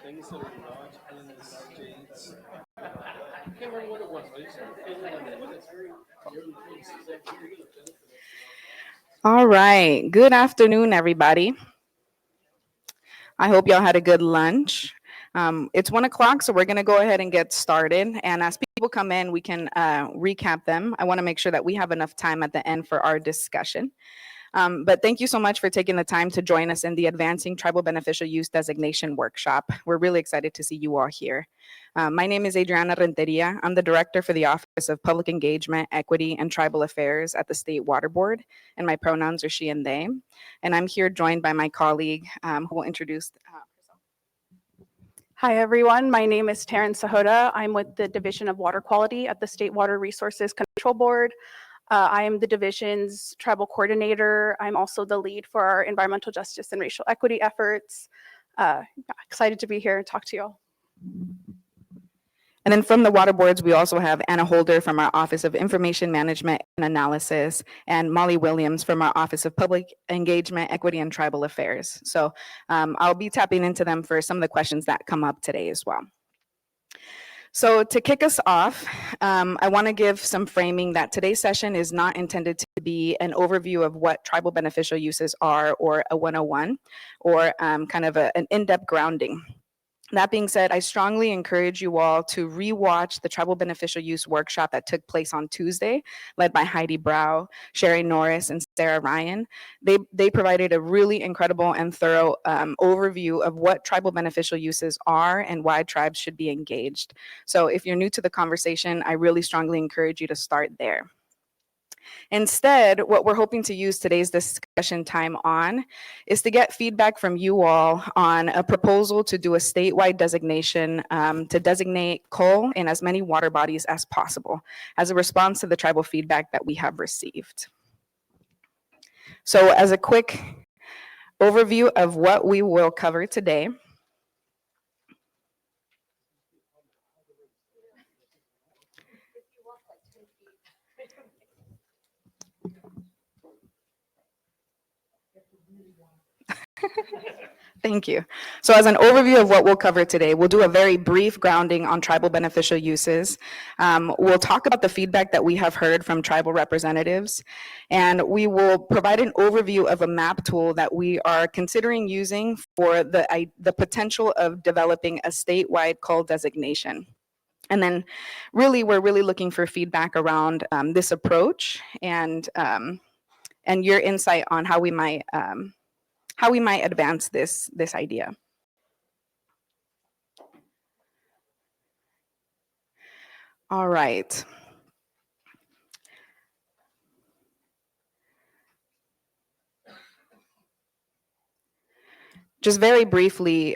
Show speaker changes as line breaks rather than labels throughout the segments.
things that are not in the states. I can't remember what it was. I just had a feeling on it. It's very
All right. Good afternoon, everybody. I hope y'all had a good lunch. It's 1 o'clock, so we're going to go ahead and get started. And as people come in, we can recap them. I want to make sure that we have enough time at the end for our discussion. But thank you so much for taking the time to join us in the Advancing Tribal Beneficial Use Designation Workshop. We're really excited to see you all here. My name is Adriana Renteria. I'm the Director for the Office of Public Engagement, Equity, and Tribal Affairs at the State Water Board, and my pronouns are she and they. And I'm here joined by my colleague who will introduce herself.
Hi, everyone. My name is Taryn Sahota. I'm with the Division of Water Quality at the State Water Resources Control Board. I am the division's tribal coordinator. I'm also the lead for our environmental justice and racial equity efforts. Excited to be here and talk to you all.
And then from the water boards, we also have Anna Holder from our Office of Information Management and Analysis, and Molly Williams from our Office of Public Engagement, Equity, and Tribal Affairs. So I'll be tapping into them for some of the questions that come up today as well. So to kick us off, I want to give some framing that today's session is not intended to be an overview of what tribal beneficial uses are or a 101 or kind of an in-depth grounding. That being said, I strongly encourage you all to rewatch the Tribal Beneficial Use workshop that took place on Tuesday, led by Heidi Brow, Sherry Norris, and Sarah Ryan. They provided a really incredible and thorough overview of what tribal beneficial uses are and why tribes should be engaged. So if you're new to the conversation, I really strongly encourage you to start there. Instead, what we're hoping to use today's discussion time on is to get feedback from you all on a proposal to do a statewide designation to designate coal in as many water bodies as possible as a response to the tribal feedback that we have received. So as a quick overview of what we will cover today, Thank you. So as an overview of what we'll cover today, we'll do a very brief grounding on tribal beneficial uses. We'll talk about the feedback that we have heard from tribal representatives, and we will provide an overview of a map tool that we are considering using for the potential of developing a statewide coal designation. And then really, we're really looking for feedback around this approach and your insight on how we might advance this idea. All right. Just very briefly,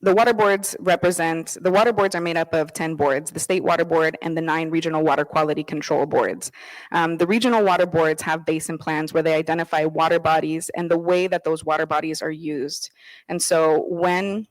the water boards are made up of 10 boards, the State Water Board and the 9 regional water quality control boards. The regional water boards have basin plans where they identify water bodies and the way that those water bodies are used. And so when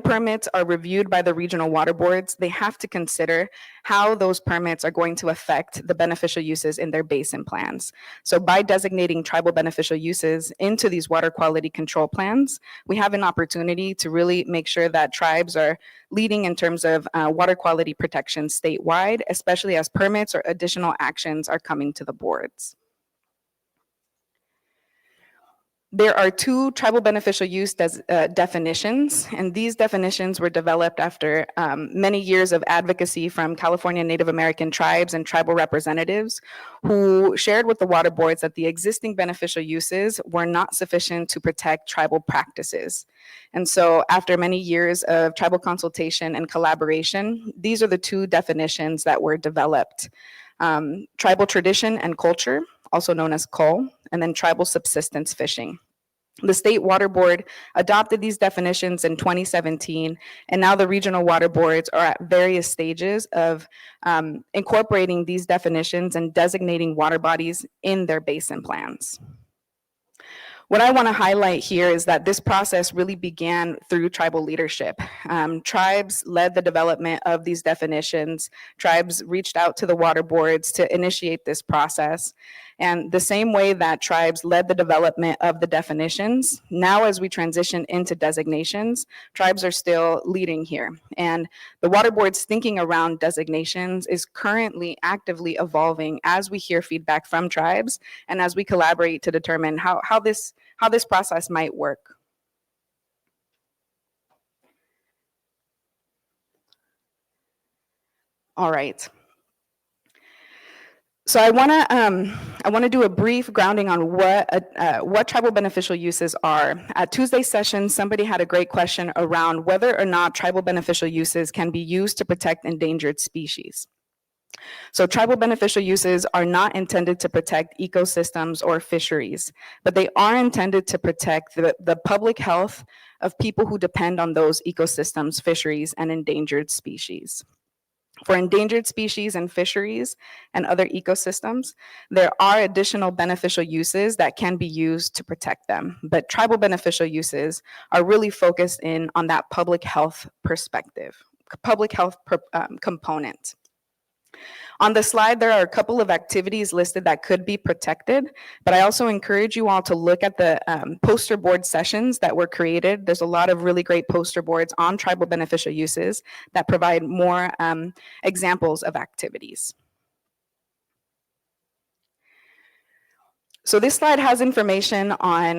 permits are reviewed by the regional water boards, they have to consider how those permits are going to affect the beneficial uses in their basin plans. So by designating tribal beneficial uses into these water quality control plans, we have an opportunity to really make sure that tribes are leading in terms of water quality protection statewide, especially as permits or additional actions are coming to the boards. There are 2 tribal beneficial use definitions, and these definitions were developed after many years of advocacy from California Native American tribes and tribal representatives who shared with the water boards that the existing beneficial uses were not sufficient to protect tribal practices. And so after many years of tribal consultation and collaboration, these are the 2 definitions that were developed. Tribal tradition and culture, also known as CUL, and then tribal subsistence fishing. The State Water Board adopted these definitions in 2017, and now the regional water boards are at various stages of incorporating these definitions and designating water bodies in their basin plans. What I want to highlight here is that this process really began through tribal leadership. Tribes led the development of these definitions. Tribes reached out to the water boards to initiate this process. And the same way that tribes led the development of the definitions, now as we transition into designations, tribes are still leading here. And the Water Board's thinking around designations is currently actively evolving as we hear feedback from tribes and as we collaborate to determine how this process might work. All right. So I want to do a brief grounding on what tribal beneficial uses are. At Tuesday's session, somebody had a great question around whether or not tribal beneficial uses can be used to protect endangered species. So tribal beneficial uses are not intended to protect ecosystems or fisheries, but they are intended to protect the public health of people who depend on those ecosystems, fisheries, and endangered species. For endangered species and fisheries and other ecosystems, there are additional beneficial uses that can be used to protect them. But tribal beneficial uses are really focused in on that public health perspective, component. On the slide, there are a couple of activities listed that could be protected, but I also encourage you all to look at the poster board sessions that were created. There's a lot of really great poster boards on tribal beneficial uses that provide more examples of activities. So this slide has information on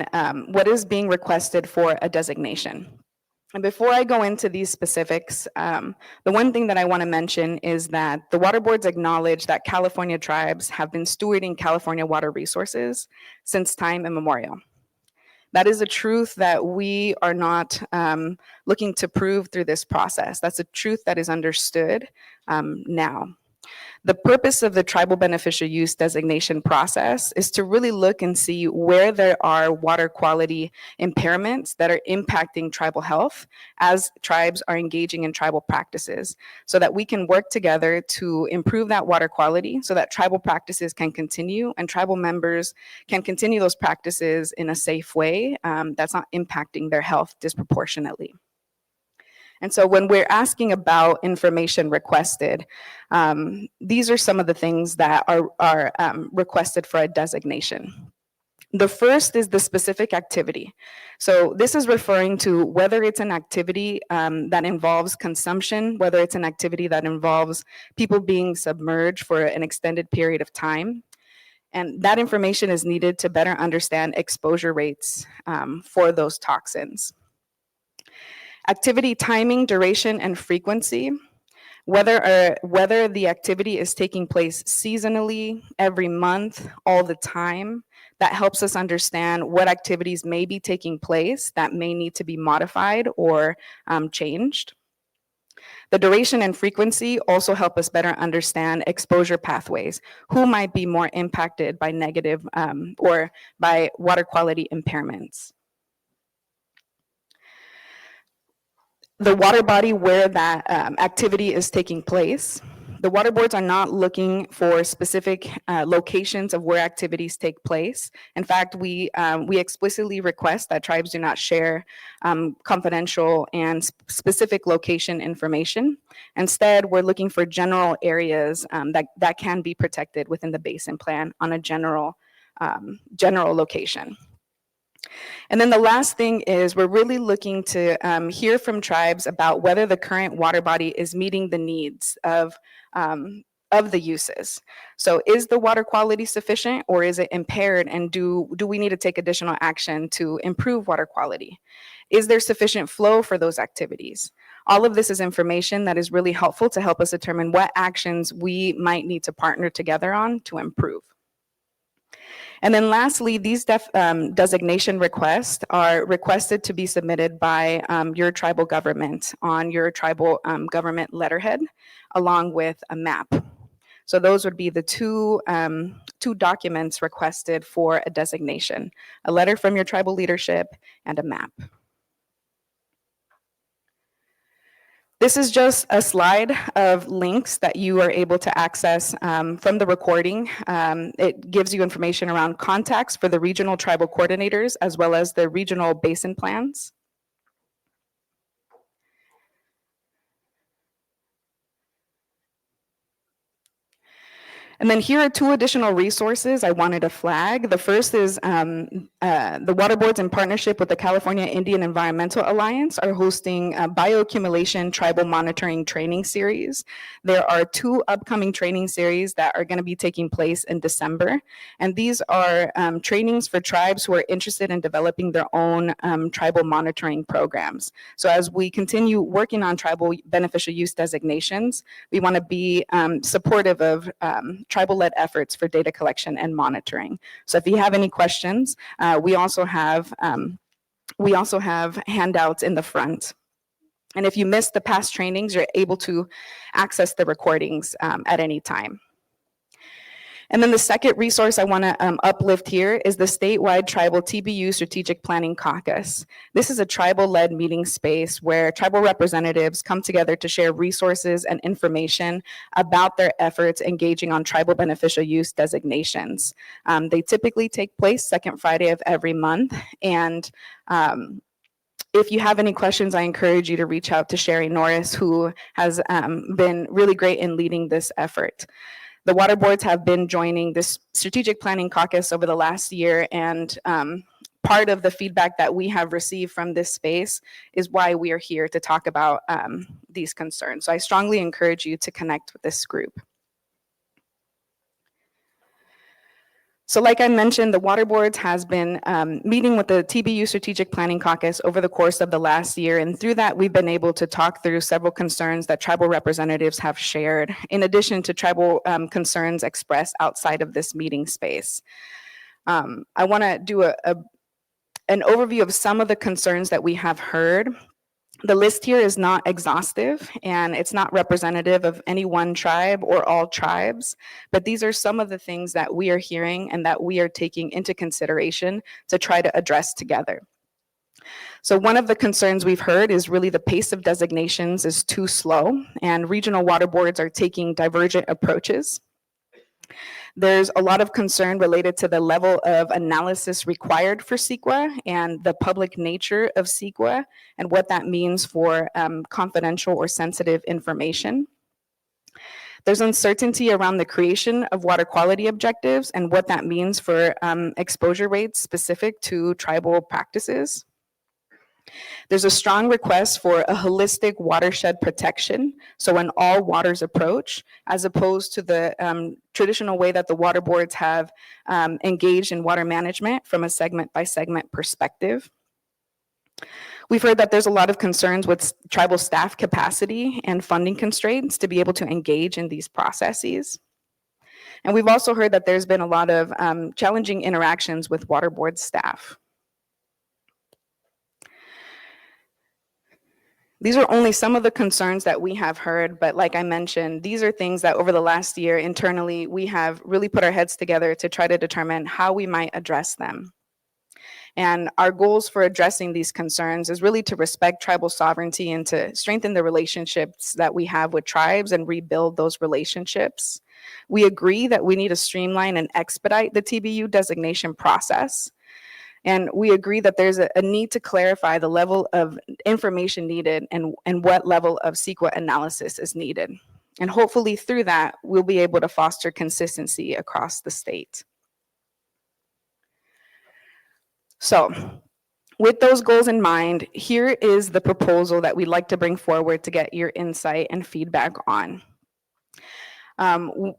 what is being requested for a designation. And before I go into these specifics, the one thing that I want to mention is that the water boards acknowledge that California tribes have been stewarding California water resources since time immemorial. That is a truth that we are not looking to prove through this process. That's a truth that is understood now. The purpose of the tribal beneficial use designation process is to really look and see where there are water quality impairments that are impacting tribal health as tribes are engaging in tribal practices, so that we can work together to improve that water quality so that tribal practices can continue and tribal members can continue those practices in a safe way that's not impacting their health disproportionately. And so when we're asking about information requested, these are some of the things that are requested for a designation. The first is the specific activity. So this is referring to whether it's an activity that involves consumption, whether it's an activity that involves people being submerged for an extended period of time. And that information is needed to better understand exposure rates for those toxins. Activity timing, duration, and frequency, whether the activity is taking place seasonally, every month, all the time. That helps us understand what activities may be taking place that may need to be modified or changed. The duration and frequency also help us better understand exposure pathways, who might be more impacted by negative or by water quality impairments. The water body where that activity is taking place. The water boards are not looking for specific locations of where activities take place. In fact, we explicitly request that tribes do not share confidential and specific location information. Instead, we're looking for general areas that can be protected within the basin plan on a general location. And then the last thing is we're really looking to hear from tribes about whether the current water body is meeting the needs of the uses. So is the water quality sufficient or is it impaired, and do we need to take additional action to improve water quality? Is there sufficient flow for those activities? All of this is information that is really helpful to help us determine what actions we might need to partner together on to improve. And then lastly, these designation requests are requested to be submitted by your tribal government on your tribal government letterhead, along with a map. So those would be the two documents requested for a designation: a letter from your tribal leadership and a map. This is just a slide of links that you are able to access from the recording. It gives you information around contacts for the regional tribal coordinators, as well as the regional basin plans. And then here are two additional resources I wanted to flag. The first is the water boards in partnership with the California Indian Environmental Alliance are hosting a bioaccumulation tribal monitoring training series. There are two upcoming training series that are going to be taking place in December. And these are trainings for tribes who are interested in developing their own tribal monitoring programs. So as we continue working on tribal beneficial use designations, we want to be supportive of tribal-led efforts for data collection and monitoring. So if you have any questions, we also have handouts in the front. And if you missed the past trainings, you're able to access the recordings at any time. And then the second resource I want to uplift here is the statewide tribal TBU Strategic Planning Caucus. This is a tribal-led meeting space where tribal representatives come together to share resources and information about their efforts engaging on tribal beneficial use designations. They typically take place second Friday of every month. And if you have any questions, I encourage you to reach out to Sherry Norris, who has been really great in leading this effort. The water boards have been joining this strategic planning caucus over the last year, and part of the feedback that we have received from this space is why we are here to talk about these concerns. So I strongly encourage you to connect with this group. So like I mentioned, the water boards has been meeting with the TBU Strategic Planning Caucus over the course of the last year. And through that, we've been able to talk through several concerns that tribal representatives have shared, in addition to tribal concerns expressed outside of this meeting space. I want to do an overview of some of the concerns that we have heard. The list here is not exhaustive, and it's not representative of any one tribe or all tribes, but these are some of the things that we are hearing and that we are taking into consideration to try to address together. So one of the concerns we've heard is really the pace of designations is too slow, and regional water boards are taking divergent approaches. There's a lot of concern related to the level of analysis required for CEQA and the public nature of CEQA and what that means for confidential or sensitive information. There's uncertainty around the creation of water quality objectives and what that means for exposure rates specific to tribal practices. There's a strong request for a holistic watershed protection, so an all waters approach, as opposed to the traditional way that the water boards have engaged in water management from a segment by segment perspective. We've heard that there's a lot of concerns with tribal staff capacity and funding constraints to be able to engage in these processes. And we've also heard that there's been a lot of challenging interactions with water board staff. These are only some of the concerns that we have heard, but like I mentioned, these are things that over the last year internally, we have really put our heads together to try to determine how we might address them. And our goals for addressing these concerns is really to respect tribal sovereignty and to strengthen the relationships that we have with tribes and rebuild those relationships. We agree that we need to streamline and expedite the TBU designation process. And we agree that there's a need to clarify the level of information needed and what level of CEQA analysis is needed. And hopefully through that, we'll be able to foster consistency across the state. So with those goals in mind, here is the proposal that we'd like to bring forward to get your insight and feedback on.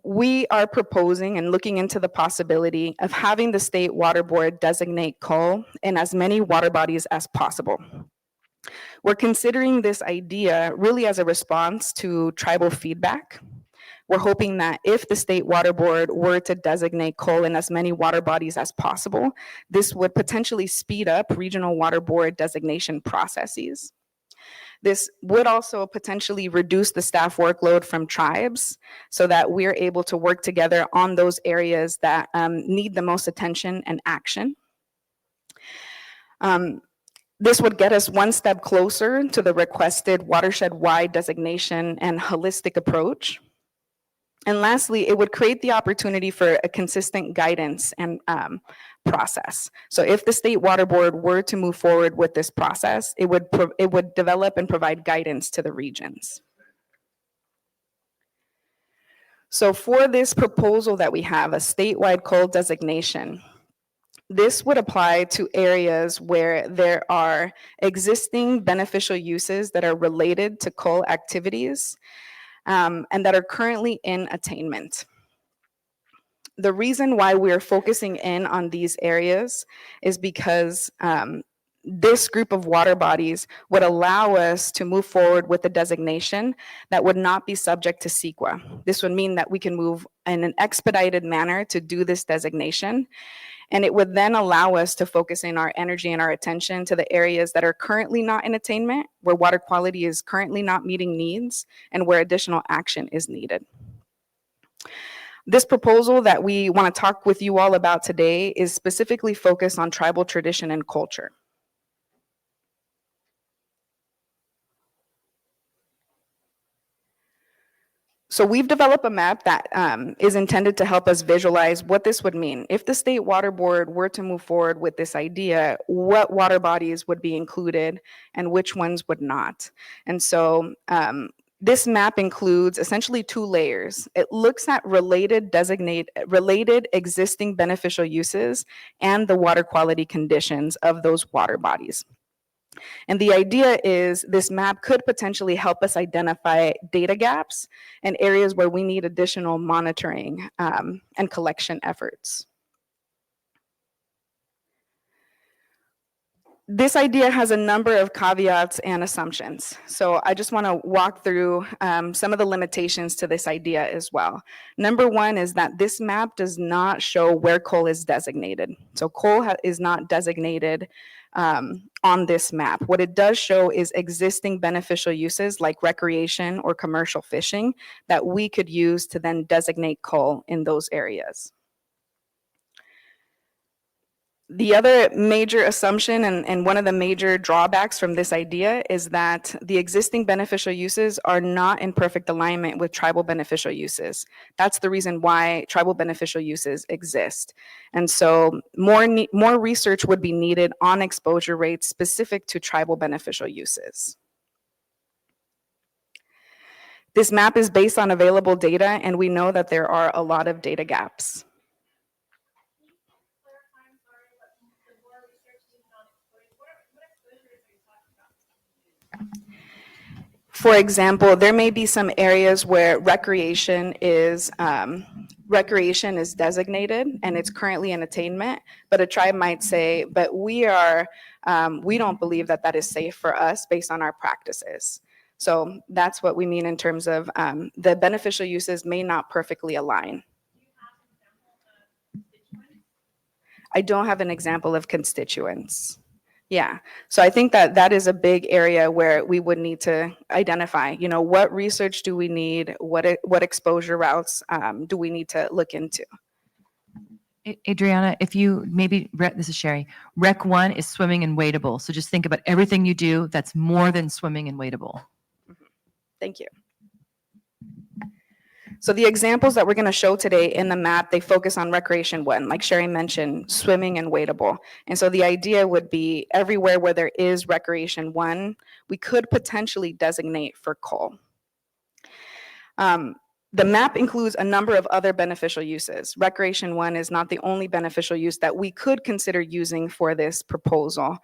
We are proposing and looking into the possibility of having the state water board designate coal in as many water bodies as possible. We're considering this idea really as a response to tribal feedback. We're hoping that if the state water board were to designate coal in as many water bodies as possible, this would potentially speed up regional water board designation processes. This would also potentially reduce the staff workload from tribes so that we're able to work together on those areas that need the most attention and action. This would get us one step closer to the requested watershed-wide designation and holistic approach. And lastly, it would create the opportunity for a consistent guidance and process. So if the state water board were to move forward with this process, it would develop and provide guidance to the regions. So for this proposal that we have, a statewide coal designation, this would apply to areas where there are existing beneficial uses that are related to coal activities and that are currently in attainment. The reason why we're focusing in on these areas is because this group of water bodies would allow us to move forward with a designation that would not be subject to CEQA. This would mean that we can move in an expedited manner to do this designation, and it would then allow us to focus in our energy and our attention to the areas that are currently not in attainment, where water quality is currently not meeting needs, and where additional action is needed. This proposal that we want to talk with you all about today is specifically focused on tribal tradition and culture. So we've developed a map that is intended to help us visualize what this would mean. If the State Water Board were to move forward with this idea, what water bodies would be included and which ones would not. And so this map includes essentially 2 layers. It looks at related existing beneficial uses and the water quality conditions of those water bodies. And the idea is this map could potentially help us identify data gaps and areas where we need additional monitoring and collection efforts. This idea has a number of caveats and assumptions. So I just want to walk through some of the limitations to this idea as well. Number 1 is that this map does not show where coal is designated. So coal is not designated on this map. What it does show is existing beneficial uses like recreation or commercial fishing that we could use to then designate coal in those areas. The other major assumption and one of the major drawbacks from this idea is that the existing beneficial uses are not in perfect alignment with tribal beneficial uses. That's the reason why tribal beneficial uses exist. And so more research would be needed on exposure rates specific to tribal beneficial uses. This map is based on available data, and we know that there are a lot of data gaps. For example, there may be some areas where recreation is designated and it's currently in attainment, but a tribe might say, but we don't believe that that is safe for us based on our practices. So that's what we mean in terms of the beneficial uses may not perfectly align. I don't have an example of constituents. Yeah, so I think that that is a big area where we would need to identify, you know, what research do we need? What exposure routes do we need to look into?
Adriana, if you maybe, this is Sherry, Rec 1 is swimming and wadable. So just think about everything you do that's more than swimming and wadable.
Thank you. So the examples that we're going to show today in the map, they focus on recreation 1, like Sherry mentioned, swimming and wadable. And so the idea would be everywhere where there is recreation 1, we could potentially designate for coal. The map includes a number of other beneficial uses. Recreation 1 is not the only beneficial use that we could consider using for this proposal.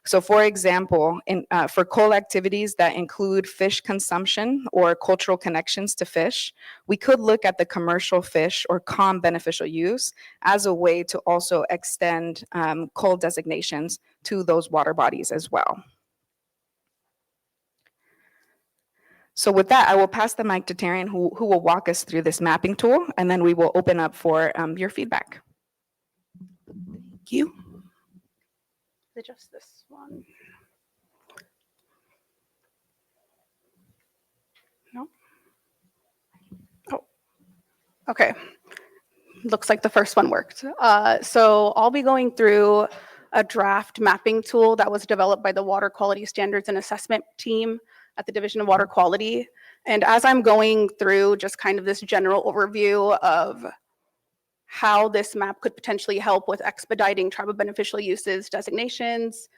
So for example, for coal activities that include fish consumption or cultural connections to fish, we could look at the commercial fish or COM beneficial use as a way to also extend coal designations to those water bodies as well. So with that, I will pass the mic to Taryn, who will walk us through this mapping tool, and then we will open up for your feedback.
Thank you. Is it just this one? No? Oh, okay. Looks like the first one worked. So I'll be going through a draft mapping tool that was developed by the Water Quality Standards and Assessment team at the Division of Water Quality. And as I'm going through just kind of this general overview of how this map could potentially help with expediting tribal beneficial uses designations,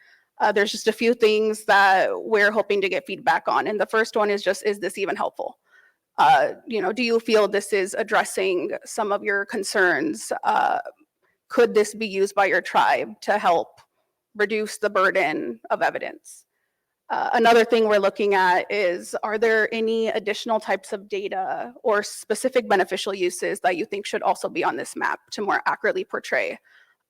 there's just a few things that we're hoping to get feedback on. And the first one is just, is this even helpful? Do you feel this is addressing some of your concerns? Could this be used by your tribe to help reduce the burden of evidence? Another thing we're looking at is, are there any additional types of data or specific beneficial uses that you think should also be on this map to more accurately portray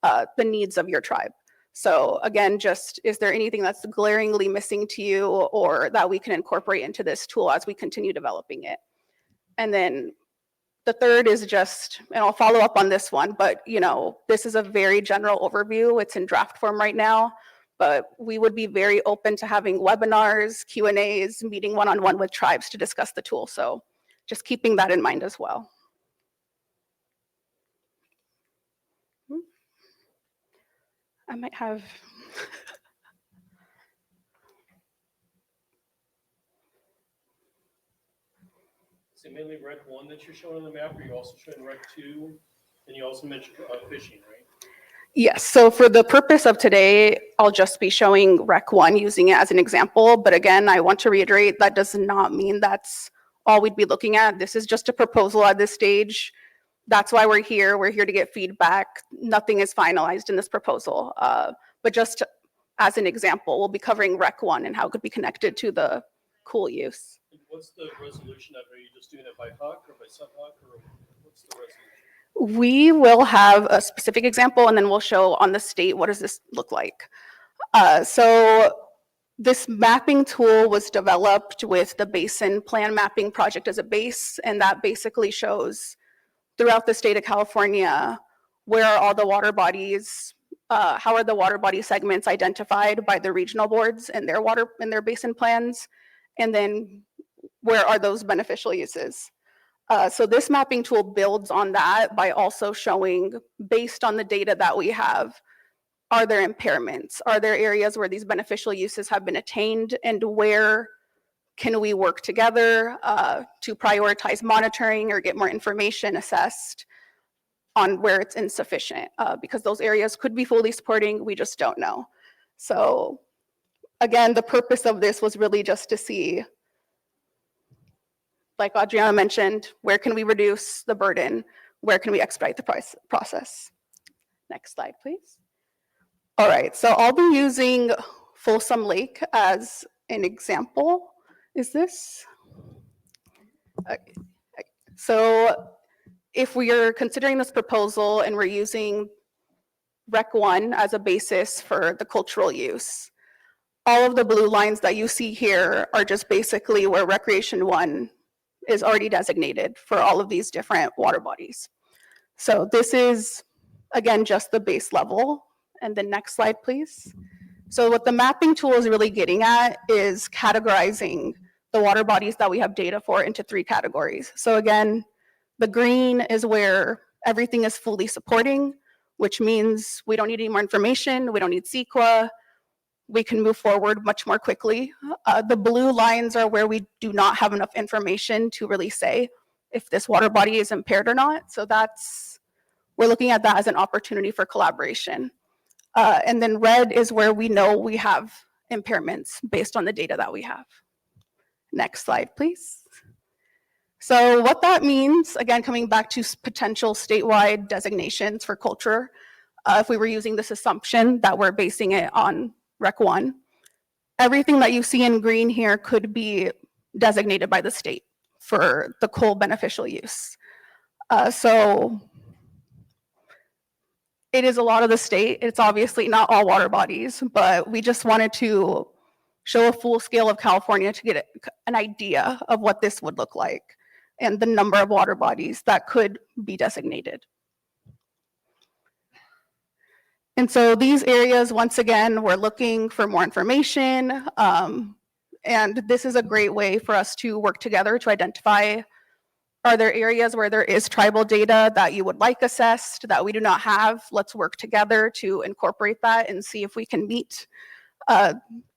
the needs of your tribe? So again, just, is there anything that's glaringly missing to you or that we can incorporate into this tool as we continue developing it? And then the third is just, and I'll follow up on this one, but this is a very general overview. It's in draft form right now, but we would be very open to having webinars, Q&As, meeting one-on-one with tribes to discuss the tool. So just keeping that in mind as well. I might have.
Is it mainly Rec 1 that you're showing on the map, or are you also showing Rec 2? And you also mentioned fishing, right?
Yes, so for the purpose of today, I'll just be showing Rec 1, using it as an example. But again, I want to reiterate, that does not mean that's all we'd be looking at. This is just a proposal at this stage. That's why we're here. We're here to get feedback. Nothing is finalized in this proposal. But just as an example, we'll be covering Rec 1 and how it could be connected to the cool use.
And what's the resolution of it? Are you just doing it by HUC or by sub-HUC, or what's the resolution?
We will have a specific example, and then we'll show on the state, what does this look like? So this mapping tool was developed with the Basin Plan Mapping Project as a base, and that basically shows throughout the state of California, where are all the water bodies, how are the water body segments identified by the regional boards and their basin plans, and then where are those beneficial uses. So this mapping tool builds on that by also showing, based on the data that we have, are there impairments? Are there areas where these beneficial uses have been attained, and where can we work together to prioritize monitoring or get more information assessed on where it's insufficient? Because those areas could be fully supporting, we just don't know. So again, the purpose of this was really just to see, like Adriana mentioned, where can we reduce the burden? Where can we expedite the process? Next slide, please. All right, so I'll be using Folsom Lake as an example. Is this? Okay. So if we are considering this proposal and we're using Rec 1 as a basis for the cultural use, all of the blue lines that you see here are just basically where Recreation 1 is already designated for all of these different water bodies. So this is, again, just the base level. And the next slide, please. So what the mapping tool is really getting at is categorizing the water bodies that we have data for into 3 categories. So again, the green is where everything is fully supporting, which means we don't need any more information, we don't need CEQA, we can move forward much more quickly. The blue lines are where we do not have enough information to really say if this water body is impaired or not. So we're looking at that as an opportunity for collaboration. And then red is where we know we have impairments based on the data that we have. Next slide, please. So what that means, again, coming back to potential statewide designations for culture, if we were using this assumption that we're basing it on Rec 1, everything that you see in green here could be designated by the state for the coal beneficial use. So it is a lot of the state. It's obviously not all water bodies, but we just wanted to show a full scale of California to get an idea of what this would look like and the number of water bodies that could be designated. And so these areas, once again, we're looking for more information. And this is a great way for us to work together to identify, are there areas where there is tribal data that you would like assessed that we do not have? Let's work together to incorporate that and see if we can meet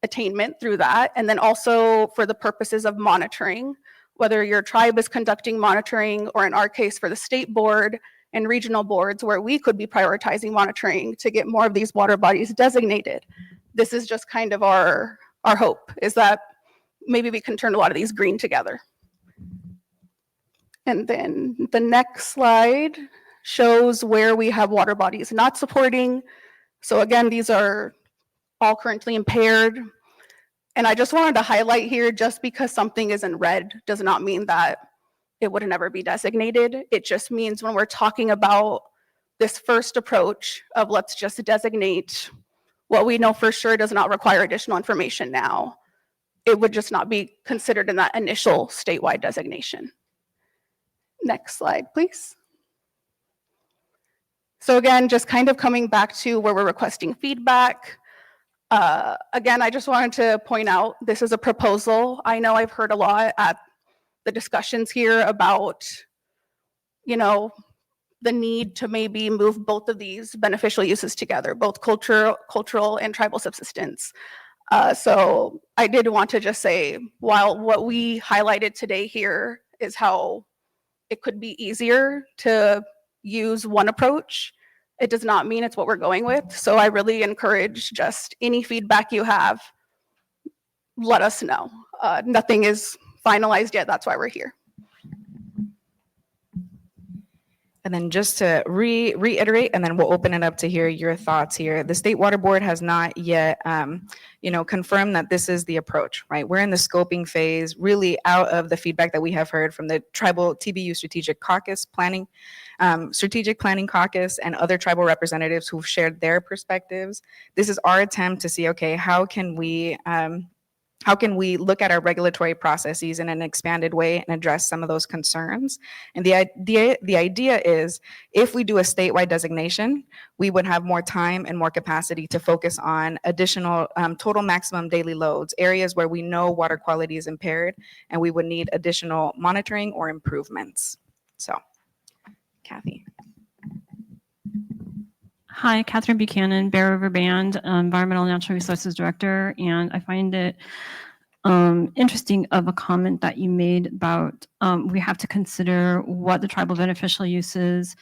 attainment through that. And then also for the purposes of monitoring, whether your tribe is conducting monitoring, or in our case for the state board and regional boards where we could be prioritizing monitoring to get more of these water bodies designated. This is just kind of our hope, is that maybe we can turn a lot of these green together. And then the next slide shows where we have water bodies not supporting. So again, these are all currently impaired. And I just wanted to highlight here, just because something is in red does not mean that it would never be designated. It just means when we're talking about this first approach of let's just designate what we know for sure does not require additional information now, it would just not be considered in that initial statewide designation. Next slide, please. So again, just kind of coming back to where we're requesting feedback. Again, I just wanted to point out, this is a proposal. I know I've heard a lot at the discussions here about, the need to maybe move both of these beneficial uses together, both cultural and tribal subsistence. So I did want to just say, while what we highlighted today here is how it could be easier to use one approach, it does not mean it's what we're going with. So I really encourage just any feedback you have, let us know. Nothing is finalized yet. That's why we're here.
And then just to reiterate, and then we'll open it up to hear your thoughts here. The State Water Board has not yet, confirmed that this is the approach, right? We're in the scoping phase, really out of the feedback that we have heard from the Tribal TBU Strategic Planning Caucus and other tribal representatives who've shared their perspectives. This is our attempt to see, okay, how can we look at our regulatory processes in an expanded way and address some of those concerns? And the idea is, if we do a statewide designation, we would have more time and more capacity to focus on additional total maximum daily loads, areas where we know water quality is impaired, and we would need additional monitoring or improvements. So, Kathy.
Hi, Catherine Buchanan, Bear River Band, Environmental and Natural Resources Director, and I find it interesting of a comment that you made about we have to consider what the tribal beneficial uses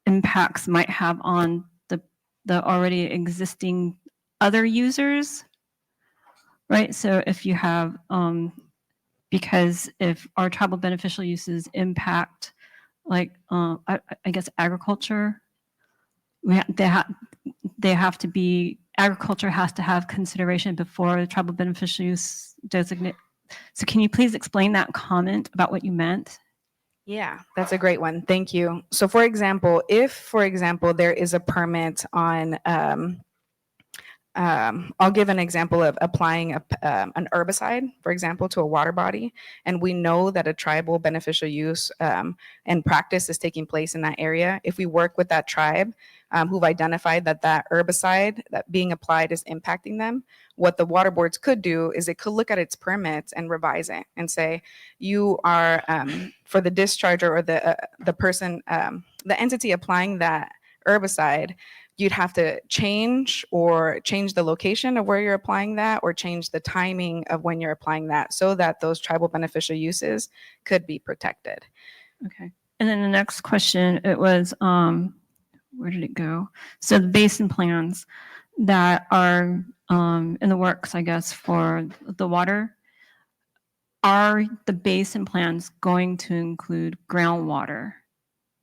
impacts might have on the already existing other users, right? So if you have, because if our tribal beneficial uses impact, like I guess agriculture, they have to be, agriculture has to have consideration before the tribal beneficial use designate. So can you please explain that comment about what you meant?
Yeah, that's a great one. Thank you. So for example, if there is a permit on, I'll give an example of applying an herbicide, for example, to a water body, and we know that a tribal beneficial use and practice is taking place in that area. If we work with that tribe who've identified that herbicide that being applied is impacting them, what the water boards could do is it could look at its permits and revise it and say, you are, for the discharger or the person, the entity applying that herbicide, you'd have to change the location of where you're applying that, or change the timing of when you're applying that, so that those tribal beneficial uses could be protected.
Okay. And then the next question, it was, where did it go? So the basin plans that are in the works, I guess, for the water, are the basin plans going to include groundwater?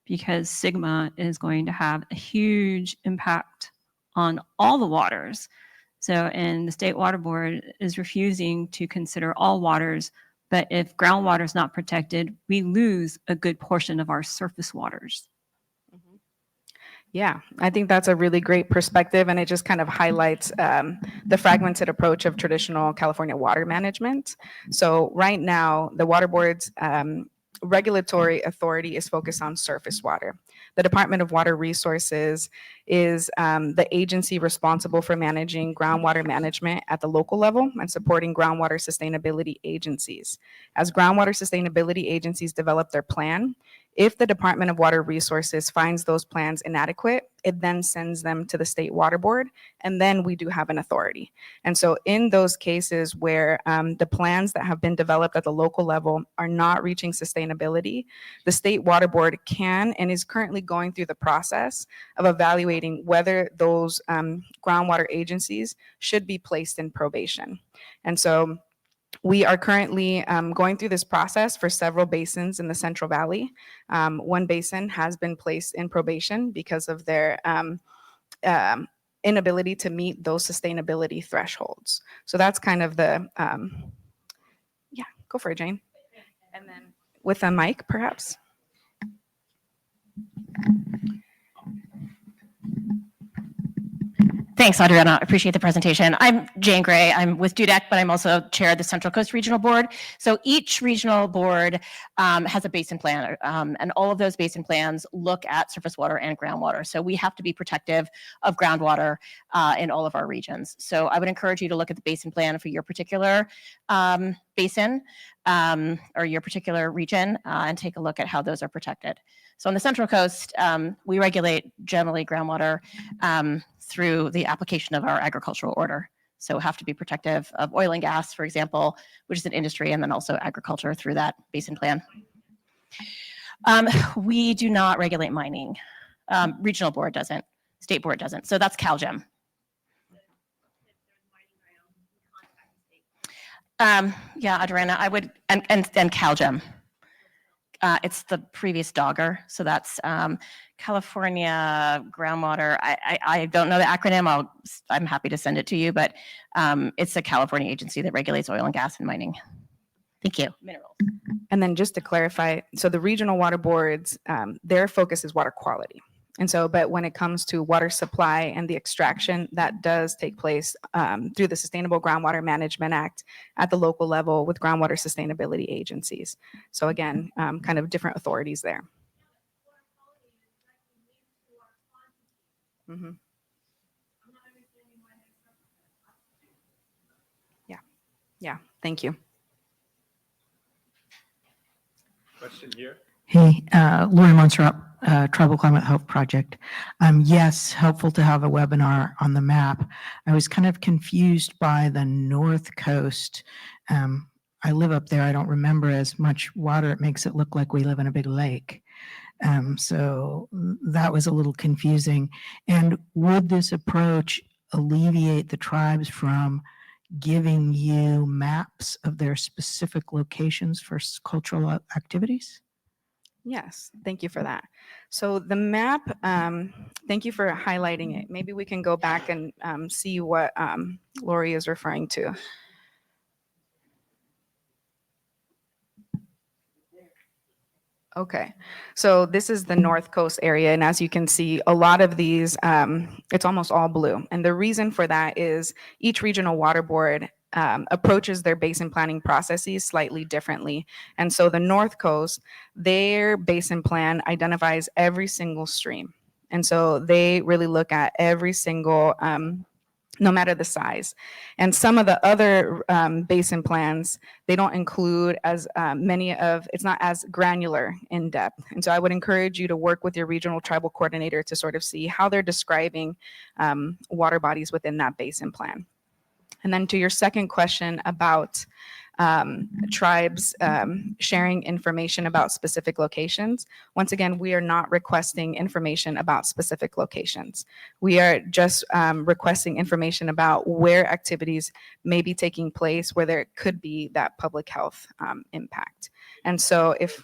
Because Sigma is going to have a huge impact on all the waters. So, and the State Water Board is refusing to consider all waters, but if groundwater is not protected, we lose a good portion of our surface waters.
Yeah, I think that's a really great perspective, and it just kind of highlights the fragmented approach of traditional California water management. So right now, the water board's regulatory authority is focused on surface water. The Department of Water Resources is the agency responsible for managing groundwater management at the local level and supporting groundwater sustainability agencies. As groundwater sustainability agencies develop their plan, if the Department of Water Resources finds those plans inadequate, it then sends them to the State Water Board, and then we do have an authority. And so in those cases where the plans that have been developed at the local level are not reaching sustainability, the State Water Board can and is currently going through the process of evaluating whether those groundwater agencies should be placed in probation. And so We are currently going through this process for several basins in the Central Valley. One basin has been placed in probation because of their inability to meet those sustainability thresholds. So that's kind of the, yeah, go for it, Jane. And then with a mic, perhaps.
Thanks, Adriana. I appreciate the presentation. I'm Jane Gray. I'm with DUDEC, but I'm also chair of the Central Coast Regional Board. So each regional board has a basin plan, and all of those basin plans look at surface water and groundwater. So we have to be protective of groundwater in all of our regions. So I would encourage you to look at the basin plan for your particular basin or your particular region and take a look at how those are protected. So on the Central Coast, we regulate generally groundwater through the application of our agricultural order. So have to be protective of oil and gas, for example, which is an industry, and then also agriculture through that basin plan. We do not regulate mining. Regional board doesn't, state board doesn't. So that's CalGEM. Yeah, Adriana, I would, and CalGEM. It's the previous Dogger, so that's California Groundwater. I don't know the acronym. I'm happy to send it to you, but it's a California agency that regulates oil and gas and mining. Thank you. Minerals.
And then just to clarify, so the regional water boards, their focus is water quality. And so, but when it comes to water supply and the extraction, that does take place through the Sustainable Groundwater Management Act at the local level with groundwater sustainability agencies. So again, kind of different authorities there. Mm-hmm. Yeah, thank you.
Question here.
Hey, Lori Montserrat, Tribal Climate Health Project. Yes, helpful to have a webinar on the map. I was kind of confused by the North Coast. I live up there. I don't remember as much water. It makes it look like we live in a big lake. So that was a little confusing. And would this approach alleviate the tribes from giving you maps of their specific locations for cultural activities?
Yes, thank you for that. So the map, thank you for highlighting it. Maybe we can go back and see what Lori is referring to. Okay, so this is the North Coast area, and as you can see, a lot of these, it's almost all blue. And the reason for that is each regional water board approaches their basin planning processes slightly differently. And so the North Coast, their basin plan identifies every single stream. And so they really look at every single, no matter the size. And some of the other basin plans, they don't include as many of, it's not as granular in depth. And so I would encourage you to work with your regional tribal coordinator to sort of see how they're describing water bodies within that basin plan. And then to your second question about tribes sharing information about specific locations, once again, we are not requesting information about specific locations. We are just requesting information about where activities may be taking place, where there could be that public health impact. And so if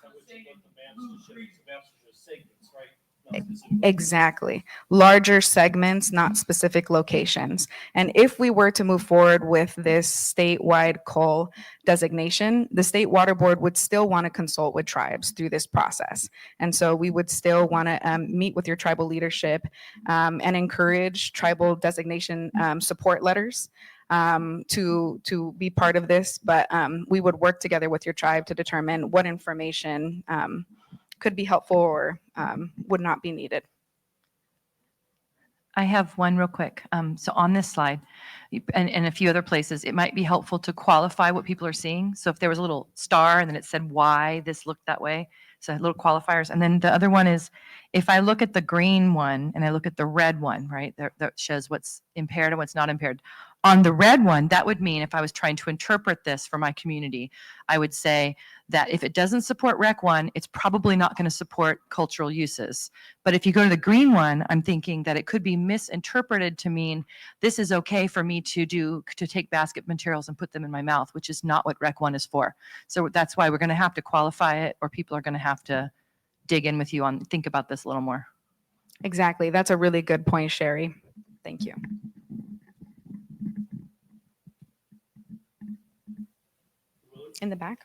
exactly. Larger segments, not specific locations. And if we were to move forward with this statewide call designation, the State Water Board would still want to consult with tribes through this process. And so we would still want to meet with your tribal leadership and encourage tribal designation support letters to be part of this. But we would work together with your tribe to determine what information could be helpful or would not be needed.
I have one real quick. So on this slide and a few other places, it might be helpful to qualify what people are seeing. So if there was a little star and then it said why this looked that way, so little qualifiers. And then the other one is, if I look at the green one and I look at the red one, right, that shows what's impaired and what's not impaired, On the red one, that would mean if I was trying to interpret this for my community, I would say that if it doesn't support Rec 1, it's probably not going to support cultural uses. But if you go to the green one, I'm thinking that it could be misinterpreted to mean this is okay for me to take basket materials and put them in my mouth, which is not what Rec 1 is for. So that's why we're going to have to qualify it, or people are going to have to dig in with you on, think about this a little more.
Exactly. That's a really good point, Sherry. Thank you. In the back?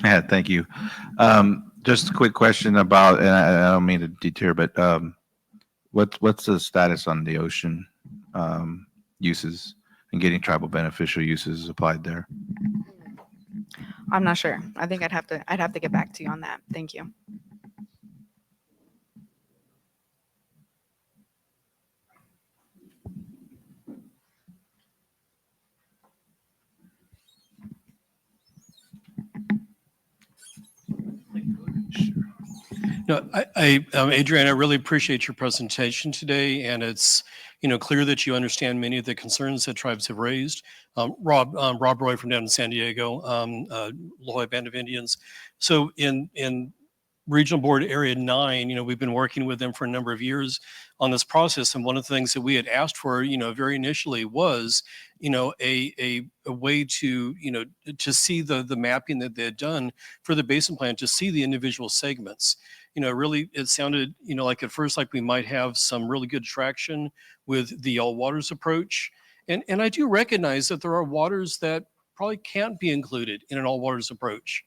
Yeah, thank you. Just a quick question about, and I don't mean to deter, but what's the status on the ocean uses and getting tribal beneficial uses applied there?
I'm not sure. I think I'd have to get back to you on that. Thank you.
No, Adrienne, I really appreciate your presentation today, and it's, clear that you understand many of the concerns that tribes have raised. Rob Roy from down in San Diego, La Jolla Band of Indians. So in Regional Board Area 9, we've been working with them for a number of years on this process, and one of the things that we had asked for, very initially was, a way to, to see the mapping that they had done for the basin plan, to see the individual segments. Really, it sounded, like at first, like we might have some really good traction with the all waters approach. And I do recognize that there are waters that probably can't be included in an all waters approach.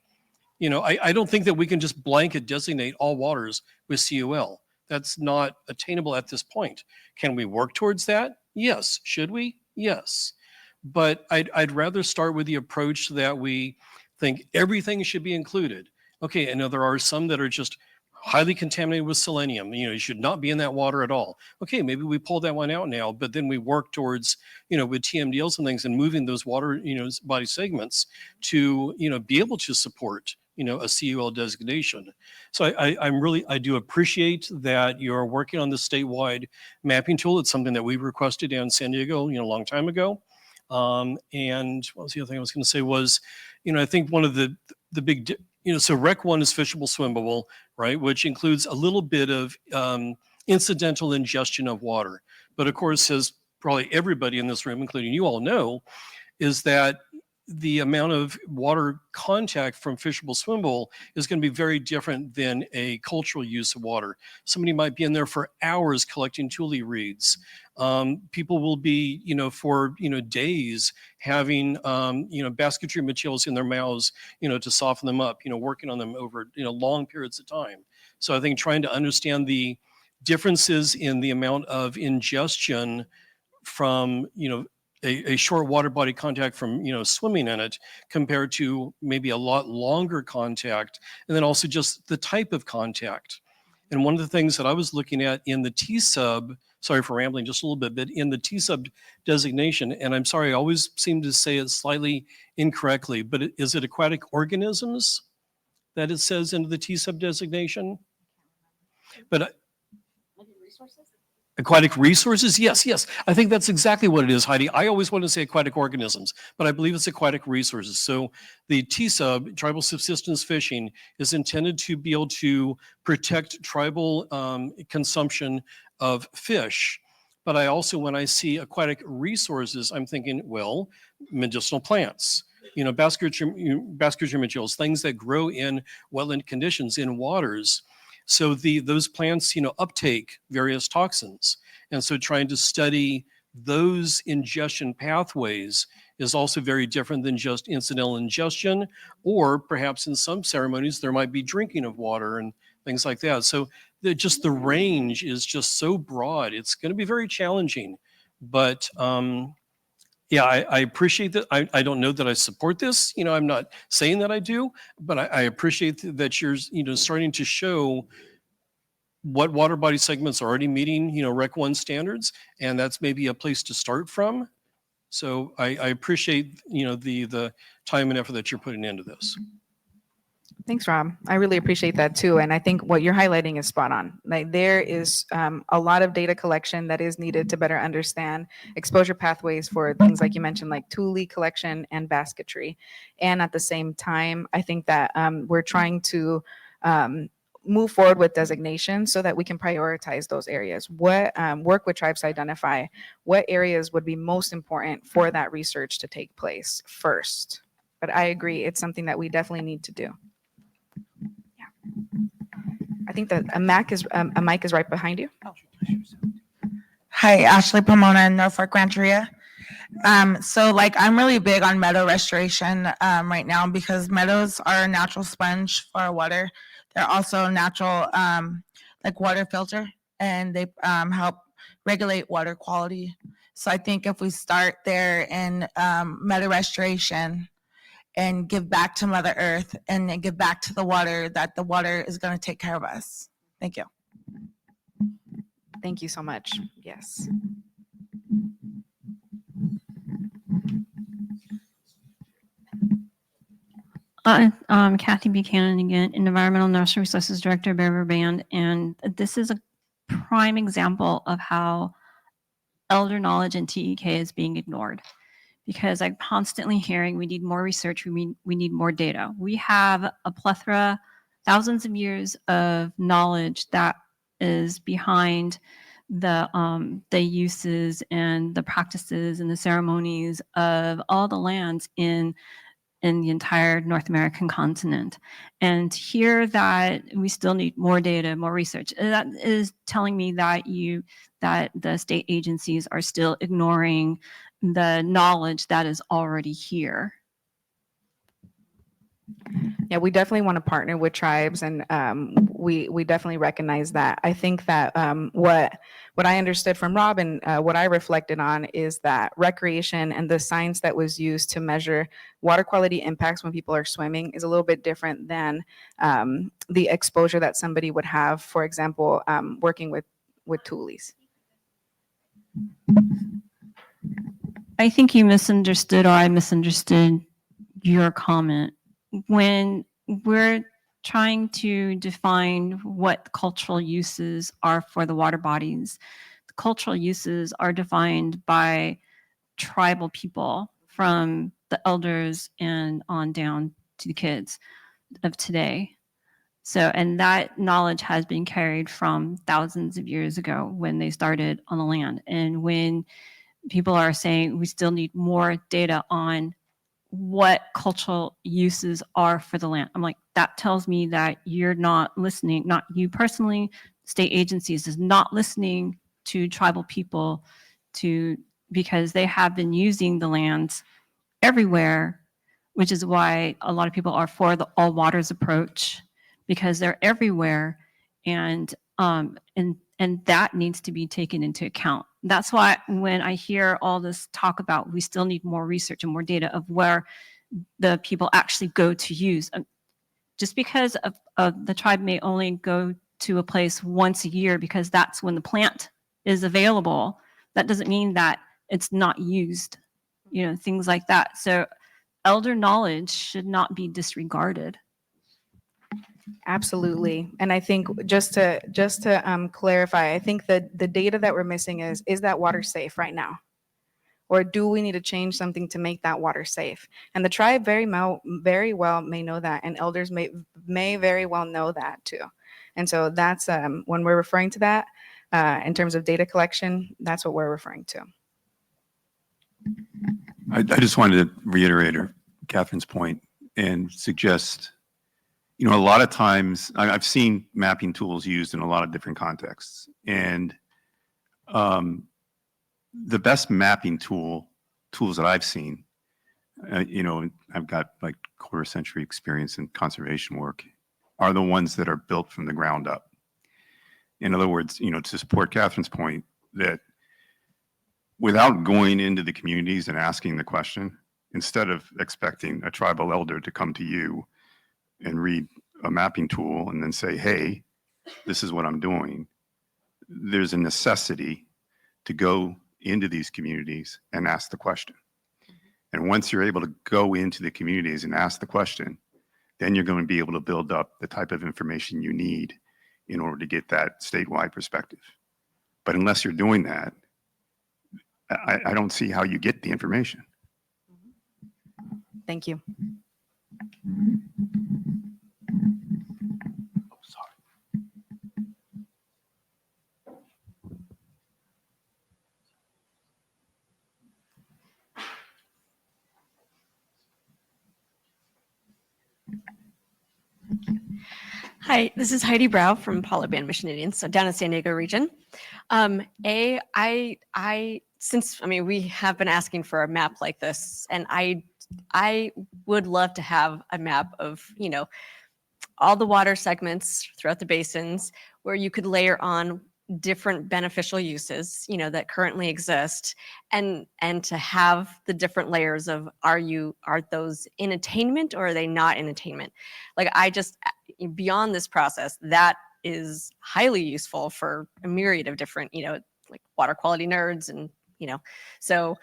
I don't think that we can just blanket designate all waters with COL. That's not attainable at this point. Can we work towards that? Yes. Should we? Yes. But I'd rather start with the approach that we think everything should be included. Okay, I know there are some that are just highly contaminated with selenium. You should not be in that water at all. Okay, maybe we pull that one out now, but then we work towards, with TMDLs and things and moving those water, body segments to, be able to support, a CUL designation. So I do appreciate that you're working on the statewide mapping tool. It's something that we requested down in San Diego, a long time ago. And what was the other thing I was going to say was, I think one of the big, so Rec 1 is fishable, swimmable, right? Which includes a little bit of incidental ingestion of water. But of course, as probably everybody in this room, including you all know, is that the amount of water contact from fishable, swimmable is going to be very different than a cultural use of water. Somebody might be in there for hours collecting tule reeds. People will be, for, days having, basketry materials in their mouths, to soften them up, working on them over, long periods of time. So I think trying to understand the differences in the amount of ingestion from, a short water body contact from, swimming in it compared to maybe a lot longer contact, and then also just the type of contact. And one of the things that I was looking at in the T-sub, sorry for rambling just a little bit, but in the T-sub designation, and I'm sorry, I always seem to say it slightly incorrectly, but is it aquatic organisms that it says into the T-sub designation? But aquatic resources? Yes. I think that's exactly what it is, Heidi. I always want to say aquatic organisms, but I believe it's aquatic resources. So the T-sub, tribal subsistence fishing, is intended to be able to protect tribal consumption of fish. But I also, when I see aquatic resources, I'm thinking, well, medicinal plants, basketry materials, things that grow in wetland conditions, in waters. So those plants, uptake various toxins. And so trying to study those ingestion pathways is also very different than just incidental ingestion, or perhaps in some ceremonies, there might be drinking of water and things like that. So the range is just so broad. It's going to be very challenging. But yeah, I appreciate that. I don't know that I support this. I'm not saying that I do, but I appreciate that you're, starting to show what water body segments are already meeting, Rec 1 standards, and that's maybe a place to start from. So I appreciate, the time and effort that you're putting into this.
Thanks, Rob. I really appreciate that too. And I think what you're highlighting is spot on. Like there is a lot of data collection that is needed to better understand exposure pathways for things like you mentioned, like tule collection and basketry. And at the same time, I think that we're trying to move forward with designation so that we can prioritize those areas. What work with tribes to identify what areas would be most important for that research to take place first. But I agree, it's something that we definitely need to do. I think that a mic is right behind you.
Hi, Ashley Pomona, Norfolk Rancheria. So like I'm really big on meadow restoration right now because meadows are a natural sponge for our water. They're also a natural like water filter, and they help regulate water quality. So I think if we start there in meadow restoration and give back to Mother Earth and then give back to the water, that the water is going to take care of us. Thank you.
Thank you so much. Yes.
Kathy Buchanan again, Environmental Natural Resources Director, Bear River Band, and this is a prime example of how elder knowledge and TEK is being ignored. Because I'm constantly hearing we need more research, we need more data. We have a plethora, thousands of years of knowledge that is behind the uses and the practices and the ceremonies of all the lands in the entire North American continent. And hear that we still need more data, more research, that is telling me that the state agencies are still ignoring the knowledge that is already here.
Yeah, we definitely want to partner with tribes, and we definitely recognize that. I think that what I understood from Rob and what I reflected on is that recreation and the science that was used to measure water quality impacts when people are swimming is a little bit different than the exposure that somebody would have, for example, working with tules.
I think you misunderstood, or I misunderstood your comment. When we're trying to define what cultural uses are for the water bodies, the cultural uses are defined by tribal people from the elders and on down to the kids of today. So, and that knowledge has been carried from thousands of years ago when they started on the land. And when people are saying we still need more data on what cultural uses are for the land, I'm like, that tells me that you're not listening, not you personally, state agencies is not listening to tribal people because they have been using the lands everywhere, which is why a lot of people are for the all waters approach, because they're everywhere, and that needs to be taken into account. That's why when I hear all this talk about we still need more research and more data of where the people actually go to use, just because of the tribe may only go to a place once a year because that's when the plant is available, that doesn't mean that it's not used, things like that. So elder knowledge should not be disregarded.
Absolutely. And I think just to clarify, I think that the data that we're missing is that water safe right now? Or do we need to change something to make that water safe? And the tribe very well may know that, and elders may very well know that too. And so that's when we're referring to that in terms of data collection, that's what we're referring to.
I just wanted to reiterate Catherine's point and suggest, a lot of times I've seen mapping tools used in a lot of different contexts, and the best mapping tools that I've seen, I've got like quarter century experience in conservation work, are the ones that are built from the ground up. In other words, to support Catherine's point that without going into the communities and asking the question, instead of expecting a tribal elder to come to you and read a mapping tool and then say, hey, this is what I'm doing, there's a necessity to go into these communities and ask the question. And once you're able to go into the communities and ask the question, then you're going to be able to build up the type of information you need in order to get that statewide perspective. But unless you're doing that, I don't see how you get the information.
Thank you.
Hi, this is Heidi Brow from Paula Band Mission Indians, so down in San Diego region. Since we have been asking for a map like this, and I would love to have a map of, all the water segments throughout the basins where you could layer on different beneficial uses, that currently exist, and to have the different layers of are those in attainment or are they not in attainment? Like beyond this process, that is highly useful for a myriad of different, like water quality nerds and, so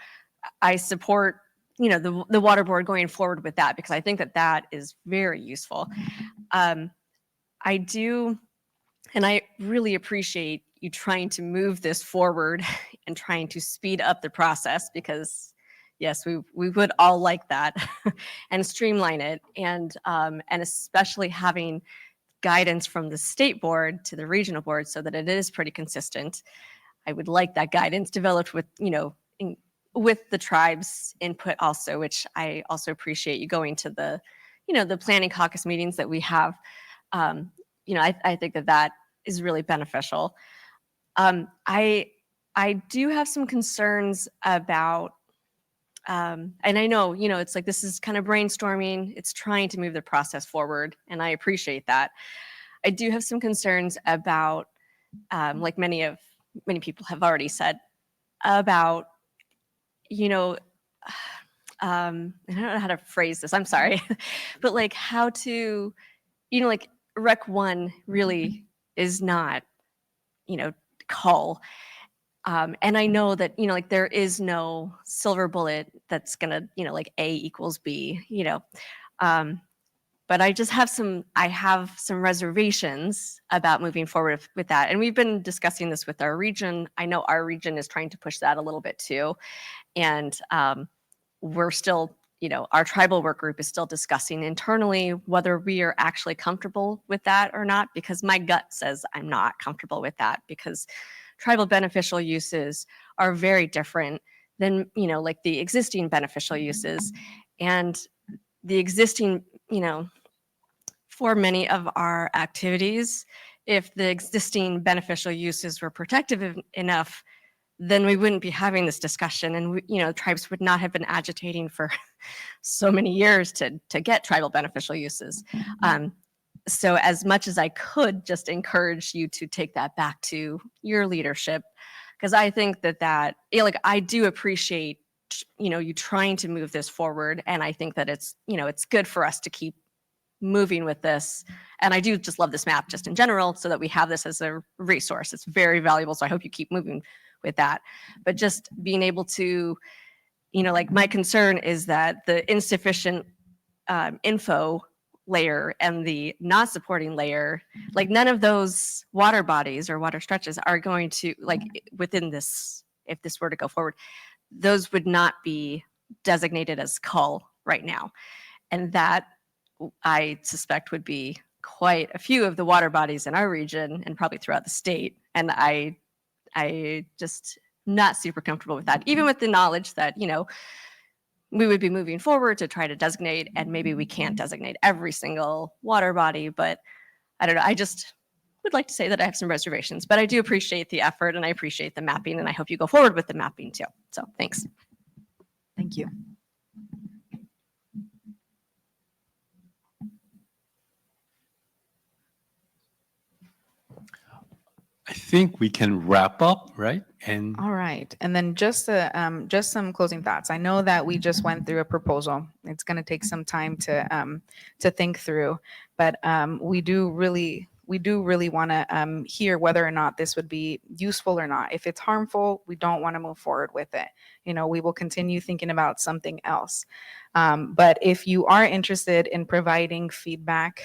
I support, the water board going forward with that because I think that is very useful. I do, and I really appreciate you trying to move this forward and trying to speed up the process because yes, we would all like that and streamline it. And especially having guidance from the state board to the regional board so that it is pretty consistent. I would like that guidance developed with, with the tribes input also, which I also appreciate you going to the, the planning caucus meetings that we have. I think that is really beneficial. I do have some concerns about, and I know, it's like this is kind of brainstorming. It's trying to move the process forward, and I appreciate that. I do have some concerns about, like many people have already said, about, I don't know how to phrase this. I'm sorry, but like how to, like Rec 1 really is not, cull. And I know that, like there is no silver bullet that's gonna, like A equals B, but I just have some reservations about moving forward with that. And we've been discussing this with our region. I know our region is trying to push that a little bit too. And we're still, our tribal work group is still discussing internally whether we are actually comfortable with that or not, because my gut says I'm not comfortable with that because tribal beneficial uses are very different than, like the existing beneficial uses. And the existing, for many of our activities, if the existing beneficial uses were protective enough, then we wouldn't be having this discussion. And, tribes would not have been agitating for so many years to get tribal beneficial uses. So as much as I could just encourage you to take that back to your leadership, because I think that like I do appreciate, you trying to move this forward. And I think that it's, it's good for us to keep moving with this. And I do just love this map just in general so that we have this as a resource. It's very valuable. So I hope you keep moving with that. But just being able to, like my concern is that the insufficient info layer and the not supporting layer, like none of those water bodies or water stretches are going to, like within this, if this were to go forward, those would not be designated as cull right now. And that I suspect would be quite a few of the water bodies in our region and probably throughout the state. And I just not super comfortable with that, even with the knowledge that, we would be moving forward to try to designate, and maybe we can't designate every single water body, but I don't know. I just would like to say that I have some reservations, but I do appreciate the effort and I appreciate the mapping, and I hope you go forward with the mapping too. So thanks.
Thank you.
I think we can wrap up, right? And
All right. And then just some closing thoughts. I know that we just went through a proposal. It's going to take some time to think through, but we do really we do really want to hear whether or not this would be useful or not. If it's harmful, we don't want to move forward with it. We will continue thinking about something else. But if you are interested in providing feedback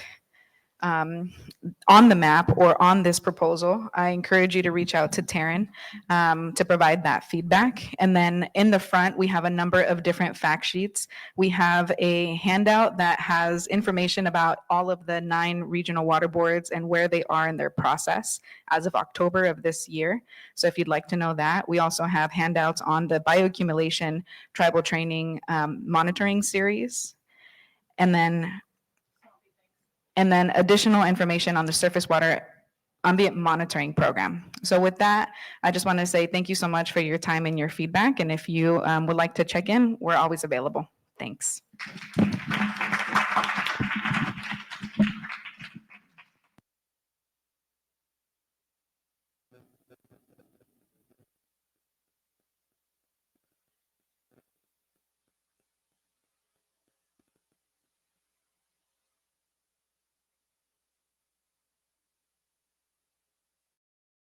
on the map or on this proposal, I encourage you to reach out to Taryn to provide that feedback. And then in the front, we have a number of different fact sheets. We have a handout that has information about all of the 9 regional water boards and where they are in their process as of October of this year. So if you'd like to know that, we also have handouts on the bioaccumulation tribal training monitoring series. And then additional information on the surface water ambient monitoring program. So with that, I just want to say thank you so much for your time and your feedback. And if you would like to check in, we're always available. Thanks.